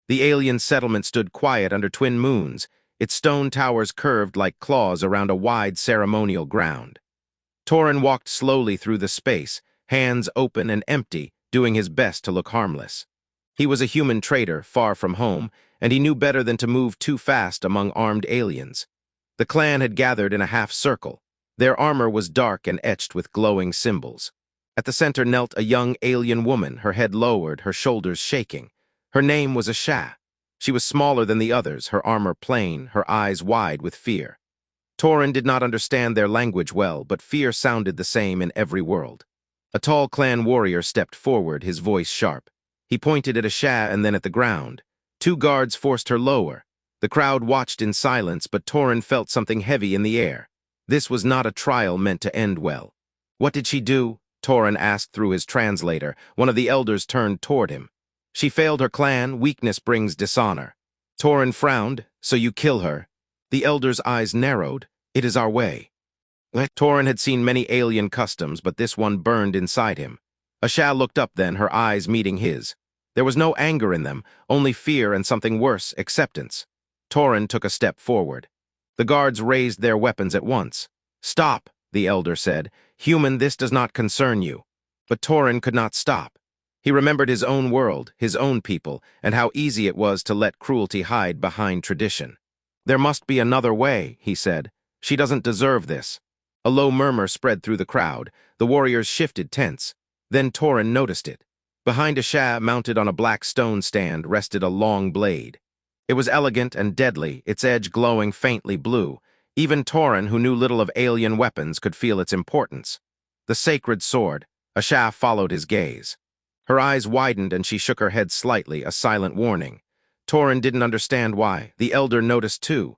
The alien settlement stood quiet under twin moons, its stone towers curved like claws around a wide ceremonial ground. Torin walked slowly through the space, hands open and empty, doing his best to look harmless. He was a human trader, far from home, and he knew better than to move too fast among armed aliens. The clan had gathered in a half-circle. Their armor was dark and etched with glowing symbols. At the center knelt a young alien woman, her head lowered, her shoulders shaking. Her name was Asha. She was smaller than the others, her armor plain, her eyes wide with fear. Torin did not understand their language well, but fear sounded the same in every world. A tall clan warrior stepped forward, his voice sharp. He pointed at Asha and then at the ground. Two guards forced her lower. The crowd watched in silence, but Torin felt something heavy in the air. This was not a trial meant to end well. "What did she do?" Torin asked through his translator. One of the elders turned toward him. "She failed her clan. Weakness brings dishonor." Torin frowned. "So you kill her?" The elder's eyes narrowed. "It is our way." Torin had seen many alien customs, but this one burned inside him. Asha looked up then, her eyes meeting his. There was no anger in them, only fear and something worse, acceptance. Torin took a step forward. The guards raised their weapons at once. "Stop," the elder said. "Human, this does not concern you." But Torin could not stop. He remembered his own world, his own people, and how easy it was to let cruelty hide behind tradition. "There must be another way," he said. "She doesn't deserve this." A low murmur spread through the crowd. The warriors shifted tense. Then Torin noticed it. Behind Asha, mounted on a black stone stand, rested a long blade. It was elegant and deadly, its edge glowing faintly blue. Even Torin, who knew little of alien weapons, could feel its importance. The sacred sword. Asha followed his gaze. Her eyes widened and she shook her head slightly, a silent warning. Torin didn't understand why. The elder noticed too.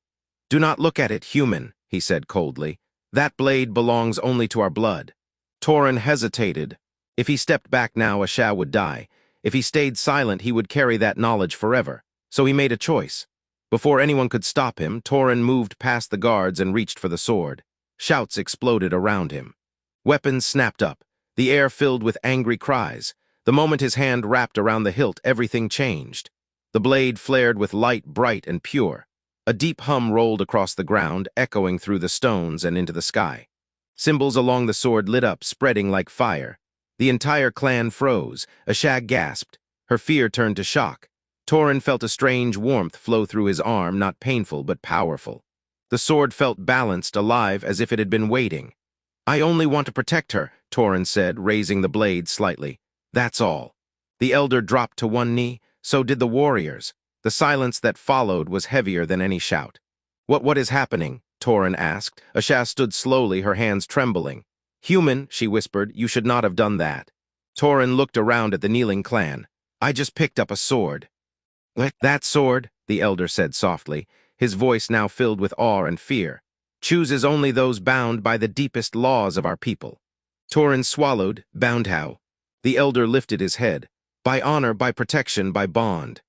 "Do not look at it, human," he said coldly. "That blade belongs only to our blood." Torin hesitated. If he stepped back now, Asha would die. If he stayed silent, he would carry that knowledge forever. So he made a choice. Before anyone could stop him, Torin moved past the guards and reached for the sword. Shouts exploded around him. Weapons snapped up. The air filled with angry cries. The moment his hand wrapped around the hilt, everything changed. The blade flared with light bright and pure. A deep hum rolled across the ground, echoing through the stones and into the sky. Symbols along the sword lit up, spreading like fire. The entire clan froze. Asha gasped. Her fear turned to shock. Torin felt a strange warmth flow through his arm, not painful but powerful. The sword felt balanced, alive, as if it had been waiting. "I only want to protect her," Torin said, raising the blade slightly. "That's all." The elder dropped to one knee. So did the warriors. The silence that followed was heavier than any shout. What is happening?" Torin asked. Asha stood slowly, her hands trembling. "Human," she whispered, "you should not have done that." Torin looked around at the kneeling clan. "I just picked up a sword." "That sword," the elder said softly, his voice now filled with awe and fear, "chooses only those bound by the deepest laws of our people." Torin swallowed. "Bound how?" The elder lifted his head. "By honor, by protection, by bond."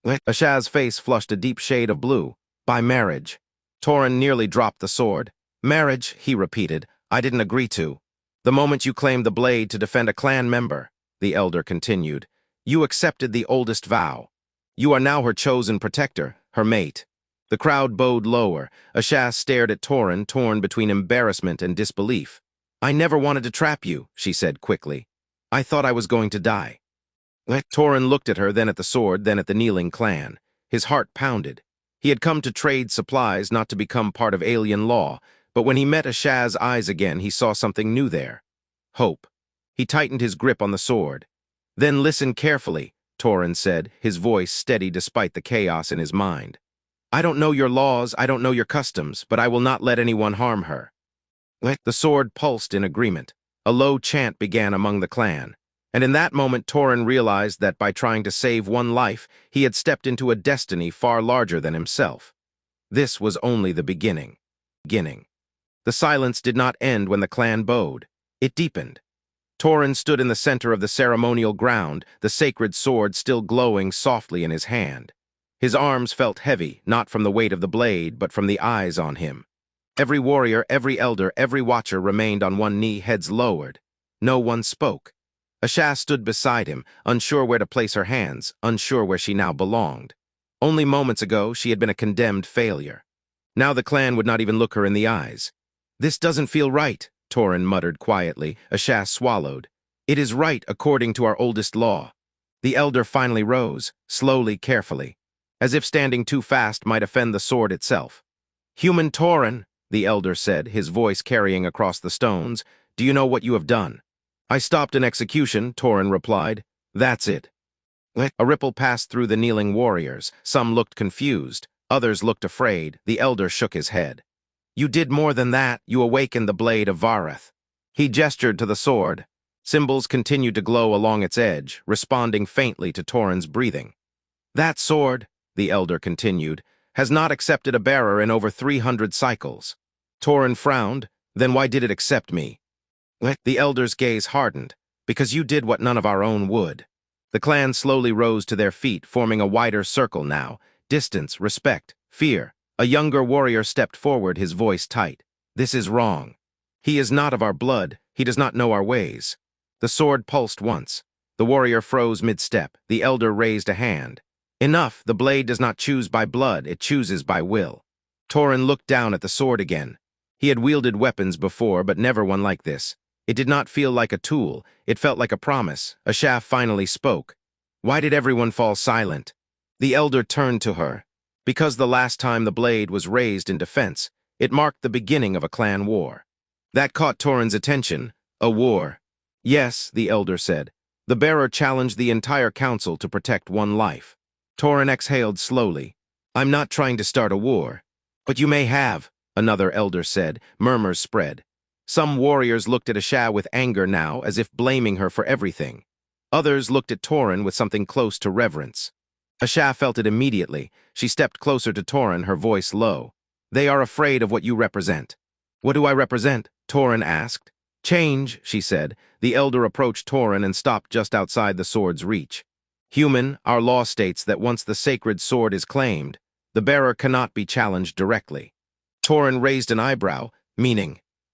Asha's face flushed a deep shade of blue. "By marriage." Torin nearly dropped the sword. "Marriage," he repeated, "I didn't agree to." "The moment you claimed the blade to defend a clan member," the elder continued, "you accepted the oldest vow. You are now her chosen protector, her mate." The crowd bowed lower. Asha stared at Torin, torn between embarrassment and disbelief. "I never wanted to trap you," she said quickly. "I thought I was going to die." Torin looked at her, then at the sword, then at the kneeling clan. His heart pounded. He had come to trade supplies, not to become part of alien law, but when he met Asha's eyes again, he saw something new there. Hope. He tightened his grip on the sword. "Then listen carefully," Torin said, his voice steady despite the chaos in his mind. "I don't know your laws, I don't know your customs, but I will not let anyone harm her." The sword pulsed in agreement. A low chant began among the clan. And in that moment, Torin realized that by trying to save one life, he had stepped into a destiny far larger than himself. This was only the beginning. The silence did not end when the clan bowed. It deepened. Torin stood in the center of the ceremonial ground, the sacred sword still glowing softly in his hand. His arms felt heavy, not from the weight of the blade, but from the eyes on him. Every warrior, every elder, every watcher remained on one knee, heads lowered. No one spoke. Asha stood beside him, unsure where to place her hands, unsure where she now belonged. Only moments ago, she had been a condemned failure. Now the clan would not even look her in the eyes. "This doesn't feel right," Torin muttered quietly. Asha swallowed. "It is right according to our oldest law." The elder finally rose, slowly, carefully, as if standing too fast might offend the sword itself. "Human Torin," the elder said, his voice carrying across the stones, "do you know what you have done?" "I stopped an execution," Torin replied. "That's it." A ripple passed through the kneeling warriors. Some looked confused, others looked afraid. The elder shook his head. "You did more than that. You awakened the blade of Vareth." He gestured to the sword. Symbols continued to glow along its edge, responding faintly to Torin's breathing. "That sword," the elder continued, "has not accepted a bearer in over 300 cycles." Torin frowned. "Then why did it accept me?" The elder's gaze hardened. "Because you did what none of our own would." The clan slowly rose to their feet, forming a wider circle now. Distance, respect, fear. A younger warrior stepped forward, his voice tight. "This is wrong. He is not of our blood. He does not know our ways." The sword pulsed once. The warrior froze mid-step. The elder raised a hand. "Enough. The blade does not choose by blood. It chooses by will." Torin looked down at the sword again. He had wielded weapons before, but never one like this. It did not feel like a tool. It felt like a promise. Asha finally spoke. "Why did everyone fall silent?" The elder turned to her. "Because the last time the blade was raised in defense, it marked the beginning of a clan war." That caught Torin's attention. "A war." "Yes," the elder said. "The bearer challenged the entire council to protect one life." Torin exhaled slowly. "I'm not trying to start a war." "But you may have," another elder said. Murmurs spread. Some warriors looked at Asha with anger now, as if blaming her for everything. Others looked at Torin with something close to reverence. Asha felt it immediately. She stepped closer to Torin, her voice low. "They are afraid of what you represent." "What do I represent?" Torin asked. "Change," she said. The elder approached Torin and stopped just outside the sword's reach. "Human, our law states that once the sacred sword is claimed, the bearer cannot be challenged directly." Torin raised an eyebrow.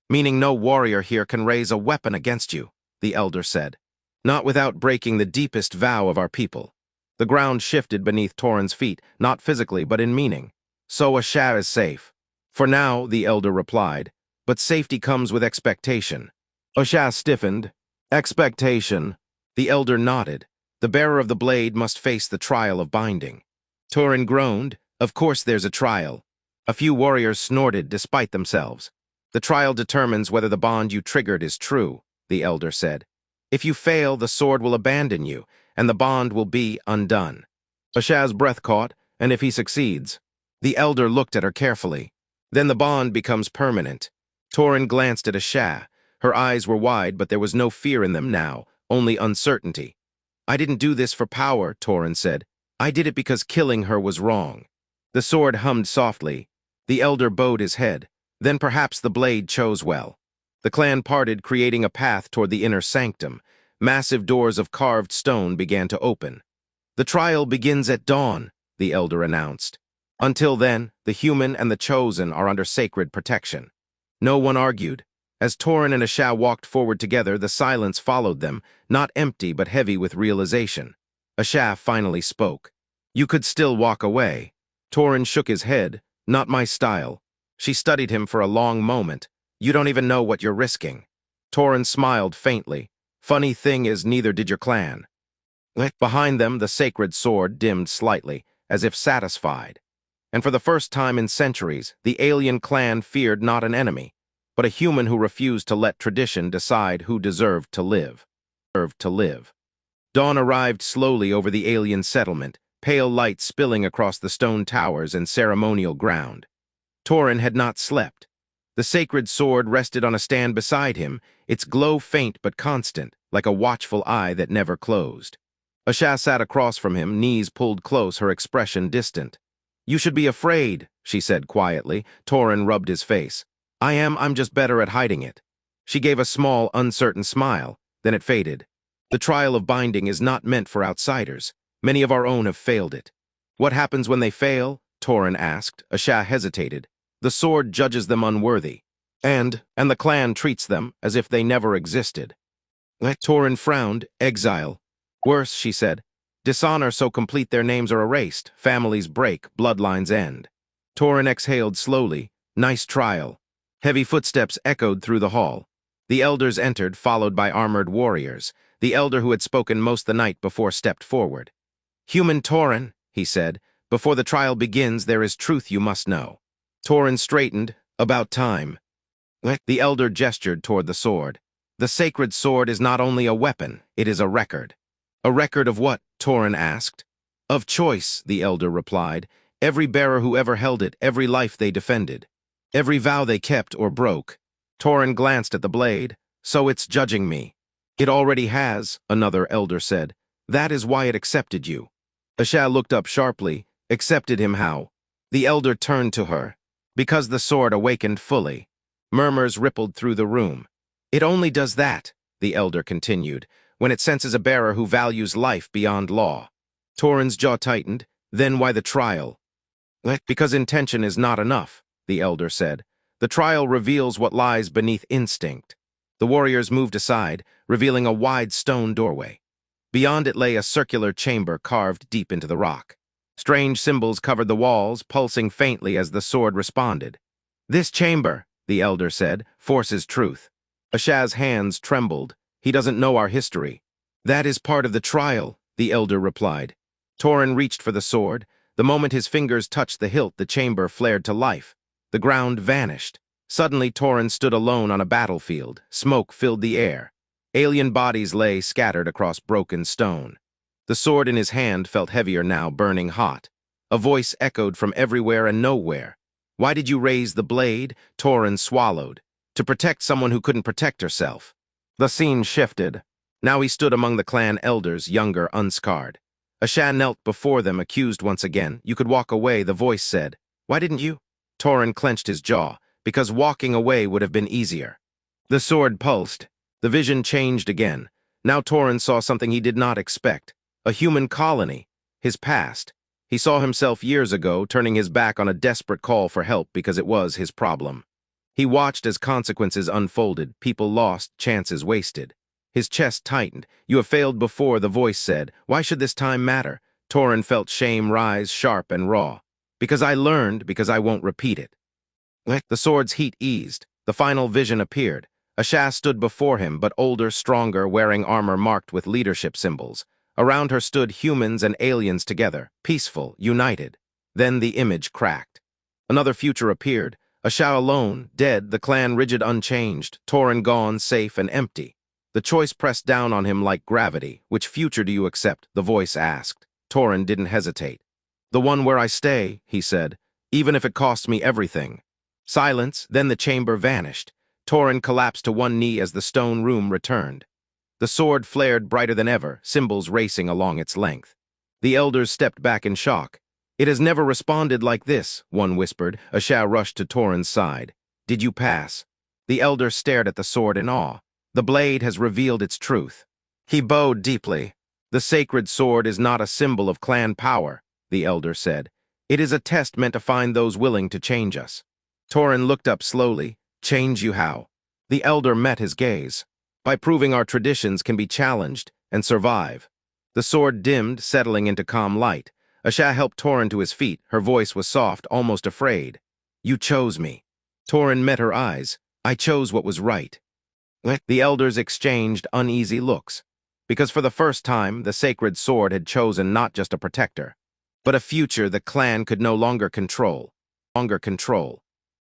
Meaning no warrior here can raise a weapon against you," the elder said. "Not without breaking the deepest vow of our people." The ground shifted beneath Torin's feet, not physically, but in meaning. "So Asha is safe." "For now," the elder replied, "but safety comes with expectation." Asha stiffened. "Expectation." The elder nodded. "The bearer of the blade must face the trial of binding." Torin groaned. "Of course there's a trial." A few warriors snorted despite themselves. "The trial determines whether the bond you triggered is true," the elder said. "If you fail, the sword will abandon you, and the bond will be undone." Asha's breath caught. "And if he succeeds?" The elder looked at her carefully. "Then the bond becomes permanent." Torin glanced at Asha. Her eyes were wide, but there was no fear in them now, only uncertainty. "I didn't do this for power," Torin said. "I did it because killing her was wrong." The sword hummed softly. The elder bowed his head. "Then perhaps the blade chose well." The clan parted, creating a path toward the inner sanctum. Massive doors of carved stone began to open. "The trial begins at dawn," the elder announced. "Until then, the human and the chosen are under sacred protection." No one argued. As Torin and Asha walked forward together, the silence followed them, not empty but heavy with realization. Asha finally spoke. "You could still walk away." Torin shook his head. "Not my style." She studied him for a long moment. "You don't even know what you're risking." Torin smiled faintly. "Funny thing is, neither did your clan." Behind them, the sacred sword dimmed slightly, as if satisfied. And for the first time in centuries, the alien clan feared not an enemy, but a human who refused to let tradition decide who deserved to live. Dawn arrived slowly over the alien settlement, pale light spilling across the stone towers and ceremonial ground. Torin had not slept. The sacred sword rested on a stand beside him, its glow faint but constant, like a watchful eye that never closed. Asha sat across from him, knees pulled close, her expression distant. "You should be afraid," she said quietly. Torin rubbed his face. I'm just better at hiding it." She gave a small, uncertain smile, then it faded. "The trial of binding is not meant for outsiders. Many of our own have failed it." "What happens when they fail?" Torin asked. Asha hesitated. "The sword judges them unworthy. And the clan treats them as if they never existed." Torin frowned. Exile. Worse, she said. Dishonor so complete their names are erased, families break, bloodlines end. Torin exhaled slowly. Nice trial. Heavy footsteps echoed through the hall. The elders entered, followed by armored warriors. The elder who had spoken most the night before stepped forward. Human Torin, he said, before the trial begins, there is truth you must know. Torin straightened. About time. The elder gestured toward the sword. The sacred sword is not only a weapon, it is a record. A record of what? Torin asked. Of choice, the elder replied. Every bearer who ever held it, every life they defended. Every vow they kept or broke. Torin glanced at the blade. So it's judging me. It already has, another elder said. That is why it accepted you. Asha looked up sharply. Accepted him how? The elder turned to her. Because the sword awakened fully. Murmurs rippled through the room. It only does that, the elder continued, when it senses a bearer who values life beyond law. Torin's jaw tightened. Then why the trial? Because intention is not enough, the elder said. The trial reveals what lies beneath instinct. The warriors moved aside, revealing a wide stone doorway. Beyond it lay a circular chamber carved deep into the rock. Strange symbols covered the walls, pulsing faintly as the sword responded. This chamber, the elder said, forces truth. Asha's hands trembled. He doesn't know our history. That is part of the trial, the elder replied. Torin reached for the sword. The moment his fingers touched the hilt, the chamber flared to life. The ground vanished. Suddenly, Torin stood alone on a battlefield. Smoke filled the air. Alien bodies lay scattered across broken stone. The sword in his hand felt heavier now, burning hot. A voice echoed from everywhere and nowhere. Why did you raise the blade? Torin swallowed. To protect someone who couldn't protect herself. The scene shifted. Now he stood among the clan elders, younger, unscarred. Asha knelt before them, accused once again. You could walk away, the voice said. Why didn't you? Torin clenched his jaw. Because walking away would have been easier. The sword pulsed. The vision changed again. Now Torin saw something he did not expect. A human colony. His past. He saw himself years ago, turning his back on a desperate call for help because it was his problem. He watched as consequences unfolded, people lost, chances wasted. His chest tightened. You have failed before, the voice said. Why should this time matter? Torin felt shame rise, sharp and raw. Because I learned, because I won't repeat it. The sword's heat eased. The final vision appeared. Asha stood before him, but older, stronger, wearing armor marked with leadership symbols. Around her stood humans and aliens together, peaceful, united. Then the image cracked. Another future appeared. Asha alone, dead, the clan rigid unchanged, Torin gone, safe and empty. The choice pressed down on him like gravity. Which future do you accept? The voice asked. Torin didn't hesitate. The one where I stay, he said, even if it costs me everything. Silence, then the chamber vanished. Torin collapsed to one knee as the stone room returned. The sword flared brighter than ever, symbols racing along its length. The elders stepped back in shock. It has never responded like this, one whispered. Asha rushed to Torin's side. Did you pass? The elder stared at the sword in awe. The blade has revealed its truth. He bowed deeply. The sacred sword is not a symbol of clan power, the elder said. It is a test meant to find those willing to change us. Torin looked up slowly. Change you how? The elder met his gaze. By proving our traditions can be challenged and survive. The sword dimmed, settling into calm light. Asha helped Torin to his feet. Her voice was soft, almost afraid. You chose me. Torin met her eyes. I chose what was right. The elders exchanged uneasy looks. Because for the first time, the sacred sword had chosen not just a protector, but a future the clan could no longer control.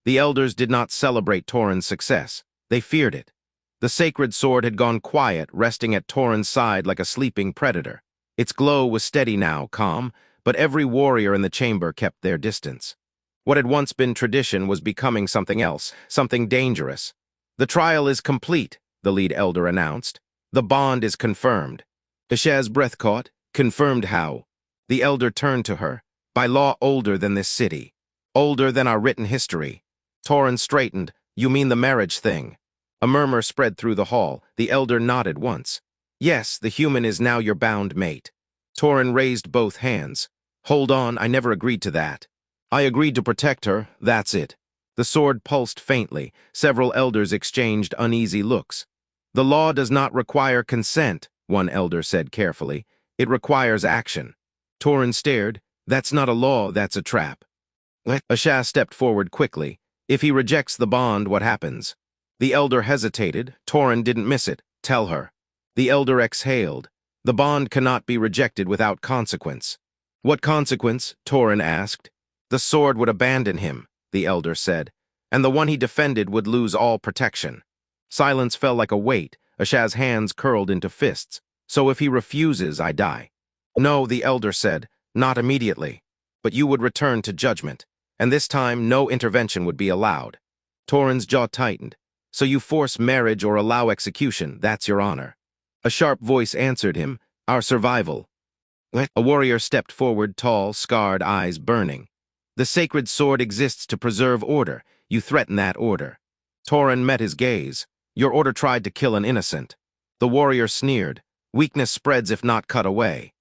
The elders did not celebrate Torin's success. They feared it. The sacred sword had gone quiet, resting at Torin's side like a sleeping predator. Its glow was steady now, calm, but every warrior in the chamber kept their distance. What had once been tradition was becoming something else, something dangerous. The trial is complete, the lead elder announced. The bond is confirmed. Asha's breath caught. Confirmed how? The elder turned to her. By law older than this city. Older than our written history. Torin straightened. You mean the marriage thing? A murmur spread through the hall. The elder nodded once. Yes, the human is now your bound mate. Torin raised both hands. Hold on, I never agreed to that. I agreed to protect her, that's it. The sword pulsed faintly. Several elders exchanged uneasy looks. The law does not require consent, one elder said carefully. It requires action. Torin stared. That's not a law, that's a trap. Asha stepped forward quickly. If he rejects the bond, what happens? The elder hesitated. Torin didn't miss it. Tell her. The elder exhaled. The bond cannot be rejected without consequence. What consequence? Torin asked. The sword would abandon him, the elder said, and the one he defended would lose all protection. Silence fell like a weight. Asha's hands curled into fists. So if he refuses, I die. No, the elder said, not immediately. But you would return to judgment, and this time no intervention would be allowed. Torin's jaw tightened. So you force marriage or allow execution, that's your honor. A sharp voice answered him, our survival. A warrior stepped forward, tall, scarred, eyes burning. The sacred sword exists to preserve order. You threaten that order. Torin met his gaze. Your order tried to kill an innocent. The warrior sneered. Weakness spreads if not cut away.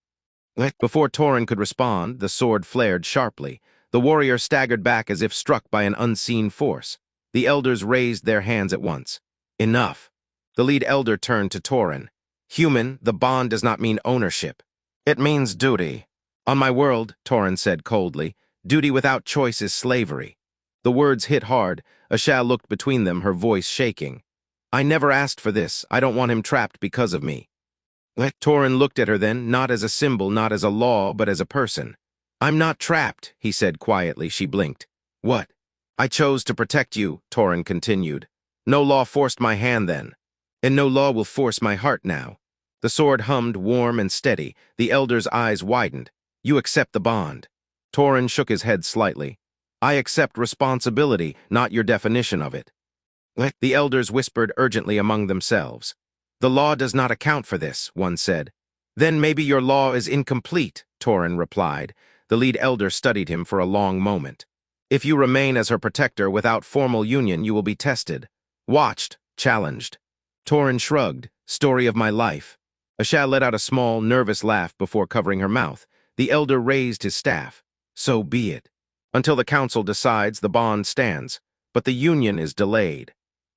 Before Torin could respond, the sword flared sharply. The warrior staggered back as if struck by an unseen force. The elders raised their hands at once. Enough. The lead elder turned to Torin. Human, the bond does not mean ownership. It means duty. On my world, Torin said coldly, duty without choice is slavery. The words hit hard. Asha looked between them, her voice shaking. I never asked for this. I don't want him trapped because of me. Torin looked at her then, not as a symbol, not as a law, but as a person. I'm not trapped, he said quietly. She blinked. What? I chose to protect you, Torin continued. No law forced my hand then, and no law will force my heart now. The sword hummed warm and steady. The elder's eyes widened. You accept the bond. Torin shook his head slightly. I accept responsibility, not your definition of it. The elders whispered urgently among themselves. The law does not account for this, one said. Then maybe your law is incomplete, Torin replied. The lead elder studied him for a long moment. If you remain as her protector without formal union, you will be tested. Watched, challenged. Torin shrugged. Story of my life. Asha let out a small, nervous laugh before covering her mouth. The elder raised his staff. So be it. Until the council decides, the bond stands. But the union is delayed.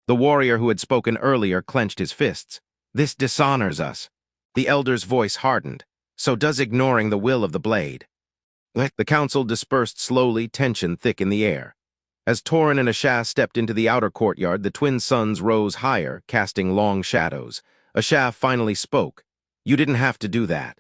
The warrior who had spoken earlier clenched his fists. This dishonors us. The elder's voice hardened. So does ignoring the will of the blade. The council dispersed slowly, tension thick in the air. As Torin and Asha stepped into the outer courtyard, the twin suns rose higher, casting long shadows. Asha finally spoke. You didn't have to do that.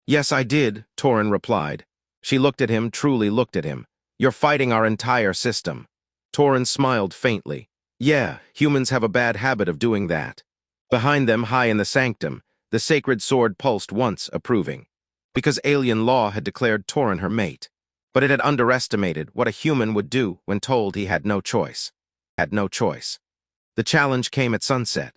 Yes, I did, Torin replied. She looked at him, truly looked at him. You're fighting our entire system. Torin smiled faintly. Yeah, humans have a bad habit of doing that. Behind them, high in the sanctum, the sacred sword pulsed once, approving. Because alien law had declared Torin her mate. But it had underestimated what a human would do when told he had no choice. Had no choice. The challenge came at sunset.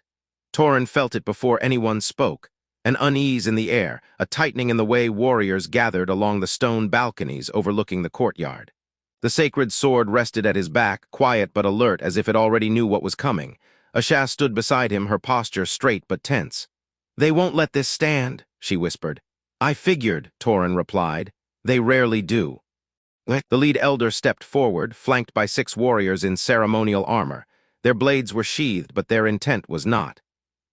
Torin felt it before anyone spoke. An unease in the air, a tightening in the way warriors gathered along the stone balconies overlooking the courtyard. The sacred sword rested at his back, quiet but alert as if it already knew what was coming. Asha stood beside him, her posture straight but tense. They won't let this stand, she whispered. I figured, Torin replied. They rarely do. The lead elder stepped forward, flanked by 6 warriors in ceremonial armor. Their blades were sheathed, but their intent was not.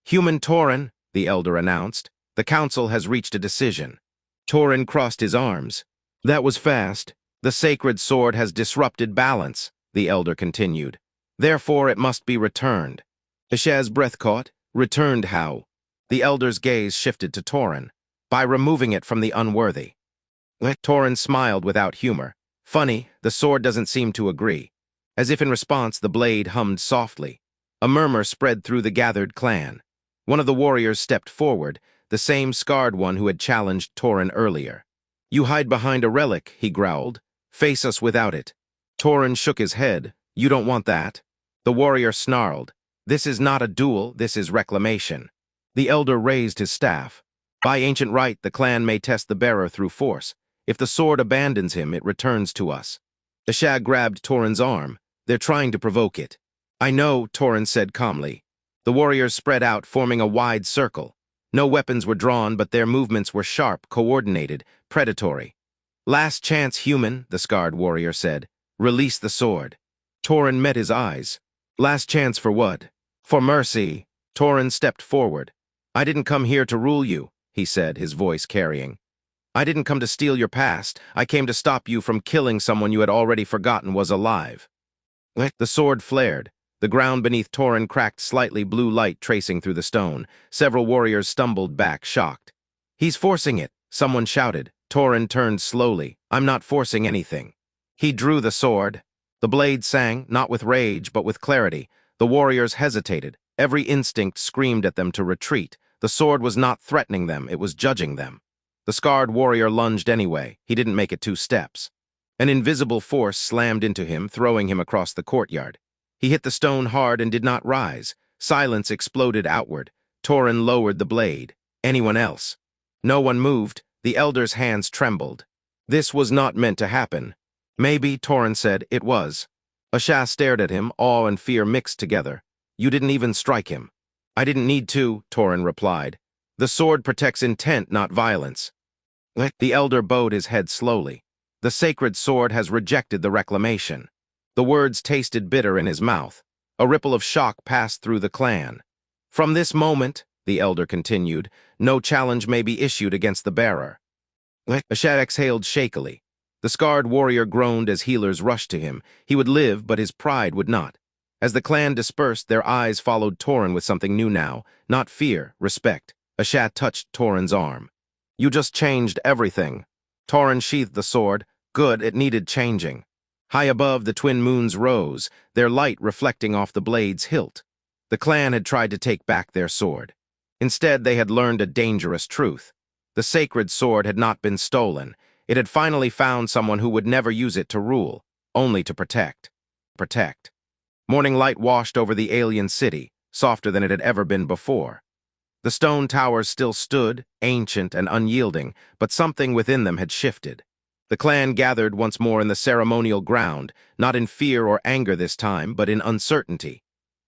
Human Torin, the elder announced. The council has reached a decision. Torin crossed his arms. That was fast. The sacred sword has disrupted balance, the elder continued. Therefore it must be returned. Asha's breath caught. Returned how? The elder's gaze shifted to Torin. By removing it from the unworthy. Torin smiled without humor. Funny, the sword doesn't seem to agree. As if in response, the blade hummed softly. A murmur spread through the gathered clan. One of the warriors stepped forward, the same scarred one who had challenged Torin earlier. You hide behind a relic, he growled. Face us without it. Torin shook his head. You don't want that. The warrior snarled. This is not a duel, this is reclamation. The elder raised his staff. By ancient right, the clan may test the bearer through force. If the sword abandons him, it returns to us. Asha grabbed Torin's arm. They're trying to provoke it. I know, Torin said calmly. The warriors spread out, forming a wide circle. No weapons were drawn, but their movements were sharp, coordinated, predatory. Last chance, human, the scarred warrior said. Release the sword. Torin met his eyes. Last chance for what? For mercy. Torin stepped forward. "I didn't come here to rule you," he said, his voice carrying. "I didn't come to steal your past. I came to stop you from killing someone you had already forgotten was alive." The sword flared. The ground beneath Torin cracked slightly, blue light tracing through the stone. Several warriors stumbled back, shocked. "He's forcing it," someone shouted. Torin turned slowly. "I'm not forcing anything." He drew the sword. The blade sang, not with rage, but with clarity. The warriors hesitated. Every instinct screamed at them to retreat. The sword was not threatening them, it was judging them. The scarred warrior lunged anyway. He didn't make it 2 steps. An invisible force slammed into him, throwing him across the courtyard. He hit the stone hard and did not rise. Silence exploded outward. Torin lowered the blade. Anyone else? No one moved. The elder's hands trembled. This was not meant to happen. "Maybe," Torin said. "It was." Asha stared at him, awe and fear mixed together. "You didn't even strike him." "I didn't need to," Torin replied. "The sword protects intent, not violence." The elder bowed his head slowly. "The sacred sword has rejected the reclamation." The words tasted bitter in his mouth. A ripple of shock passed through the clan. "From this moment," the elder continued, "no challenge may be issued against the bearer." Asha exhaled shakily. The scarred warrior groaned as healers rushed to him. He would live, but his pride would not. As the clan dispersed, their eyes followed Torin with something new now. Not fear, respect. Asha touched Torin's arm. "You just changed everything." Torin sheathed the sword. Good, it needed changing. High above, the twin moons rose, their light reflecting off the blade's hilt. The clan had tried to take back their sword. Instead, they had learned a dangerous truth. The sacred sword had not been stolen. It had finally found someone who would never use it to rule, only to protect. Protect. Morning light washed over the alien city, softer than it had ever been before. The stone towers still stood, ancient and unyielding, but something within them had shifted. The clan gathered once more in the ceremonial ground, not in fear or anger this time, but in uncertainty.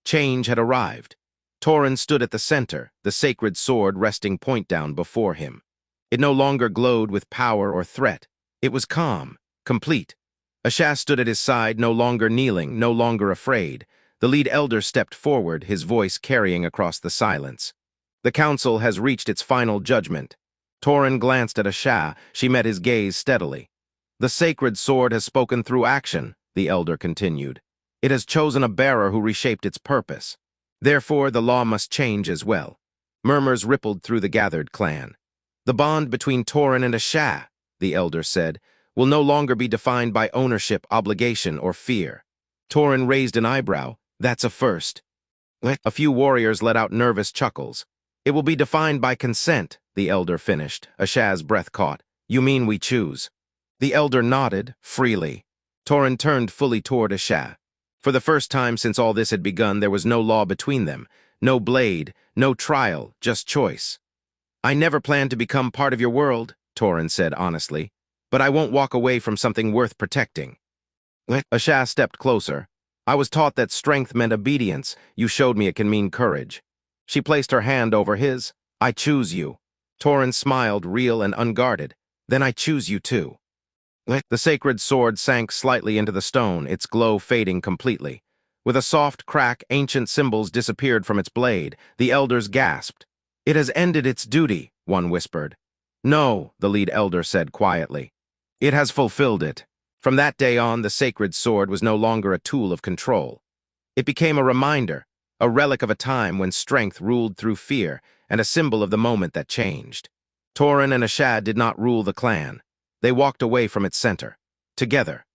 Change had arrived. Torin stood at the center, the sacred sword resting point down before him. It no longer glowed with power or threat. It was calm, complete. Asha stood at his side, no longer kneeling, no longer afraid. The lead elder stepped forward, his voice carrying across the silence. "The council has reached its final judgment." Torin glanced at Asha. She met his gaze steadily. "The sacred sword has spoken through action," the elder continued. "It has chosen a bearer who reshaped its purpose. Therefore, the law must change as well." Murmurs rippled through the gathered clan. "The bond between Torin and Asha," the elder said, "will no longer be defined by ownership, obligation, or fear." Torin raised an eyebrow. "That's a first." A few warriors let out nervous chuckles. "It will be defined by consent," the elder finished. Asha's breath caught. "You mean we choose?" The elder nodded, freely. Torin turned fully toward Asha. For the first time since all this had begun, there was no law between them. No blade, no trial, just choice. "I never planned to become part of your world," Torin said honestly, "but I won't walk away from something worth protecting." Asha stepped closer. "I was taught that strength meant obedience. You showed me it can mean courage." She placed her hand over his. "I choose you." Torin smiled, real and unguarded. "Then I choose you too." The sacred sword sank slightly into the stone, its glow fading completely. With a soft crack, ancient symbols disappeared from its blade. The elders gasped. "It has ended its duty," one whispered. "No," the lead elder said quietly. "It has fulfilled it." From that day on, the sacred sword was no longer a tool of control. It became a reminder, a relic of a time when strength ruled through fear, and a symbol of the moment that changed. Torin and Asha did not rule the clan. They walked away from its center. Together.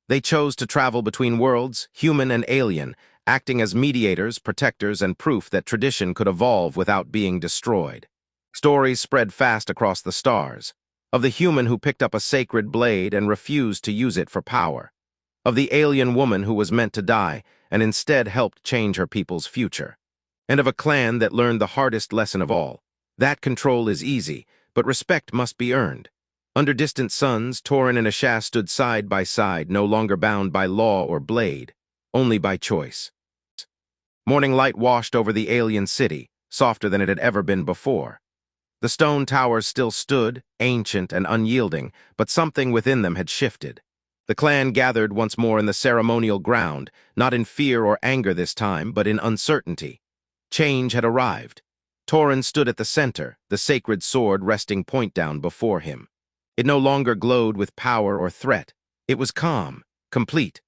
They chose to travel between worlds, human and alien, acting as mediators, protectors, and proof that tradition could evolve without being destroyed. Stories spread fast across the stars. Of the human who picked up a sacred blade and refused to use it for power. Of the alien woman who was meant to die and instead helped change her people's future. And of a clan that learned the hardest lesson of all. That control is easy, but respect must be earned. Under distant suns, Torin and Asha stood side by side, no longer bound by law or blade, only by choice. Morning light washed over the alien city, softer than it had ever been before. The stone towers still stood, ancient and unyielding, but something within them had shifted. The clan gathered once more in the ceremonial ground, not in fear or anger this time, but in uncertainty. Change had arrived. Torin stood at the center, the sacred sword resting point down before him. It no longer glowed with power or threat. It was calm, complete.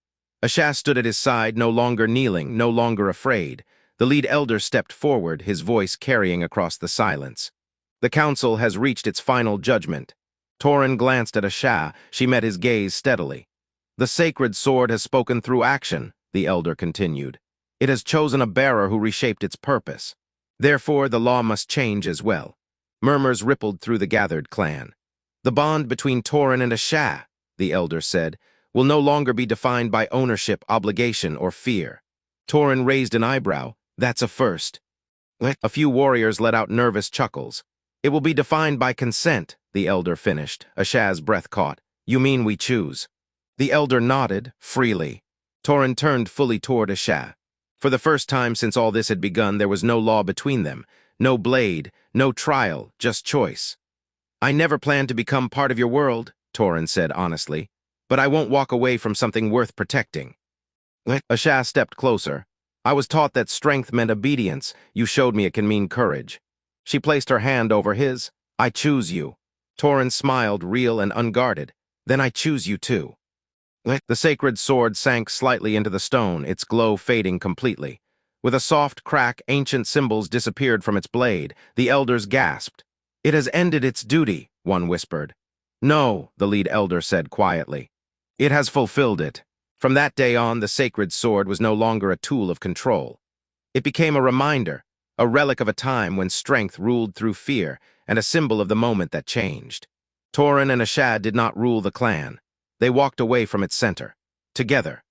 Asha stood at his side, no longer kneeling, no longer afraid. The lead elder stepped forward, his voice carrying across the silence. The council has reached its final judgment. Torin glanced at Asha. She met his gaze steadily. The sacred sword has spoken through action, the elder continued. It has chosen a bearer who reshaped its purpose. Therefore, the law must change as well. Murmurs rippled through the gathered clan. The bond between Torin and Asha, the elder said, will no longer be defined by ownership, obligation, or fear. Torin raised an eyebrow. That's a first. A few warriors let out nervous chuckles. It will be defined by consent, the elder finished. Asha's breath caught. You mean we choose? The elder nodded, freely. Torin turned fully toward Asha. For the first time since all this had begun, there was no law between them. No blade, no trial, just choice. I never planned to become part of your world, Torin said honestly, but I won't walk away from something worth protecting. Asha stepped closer. I was taught that strength meant obedience. You showed me it can mean courage. She placed her hand over his. I choose you. Torin smiled, real and unguarded. Then I choose you too. The sacred sword sank slightly into the stone, its glow fading completely. With a soft crack, ancient symbols disappeared from its blade. The elders gasped. It has ended its duty, one whispered. No, the lead elder said quietly. It has fulfilled it. From that day on, the sacred sword was no longer a tool of control. It became a reminder, a relic of a time when strength ruled through fear, and a symbol of the moment that changed. Torin and Asha did not rule the clan. They walked away from its center. Together.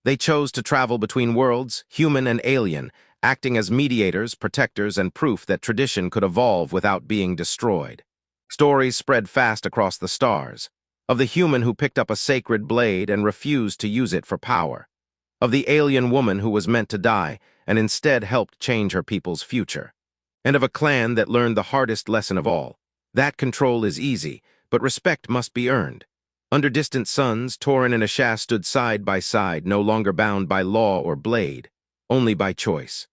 They chose to travel between worlds, human and alien, acting as mediators, protectors, and proof that tradition could evolve without being destroyed. Stories spread fast across the stars. Of the human who picked up a sacred blade and refused to use it for power. Of the alien woman who was meant to die and instead helped change her people's future. And of a clan that learned the hardest lesson of all. That control is easy, but respect must be earned. Under distant suns, Torin and Asha stood side by side, no longer bound by law or blade, only by choice.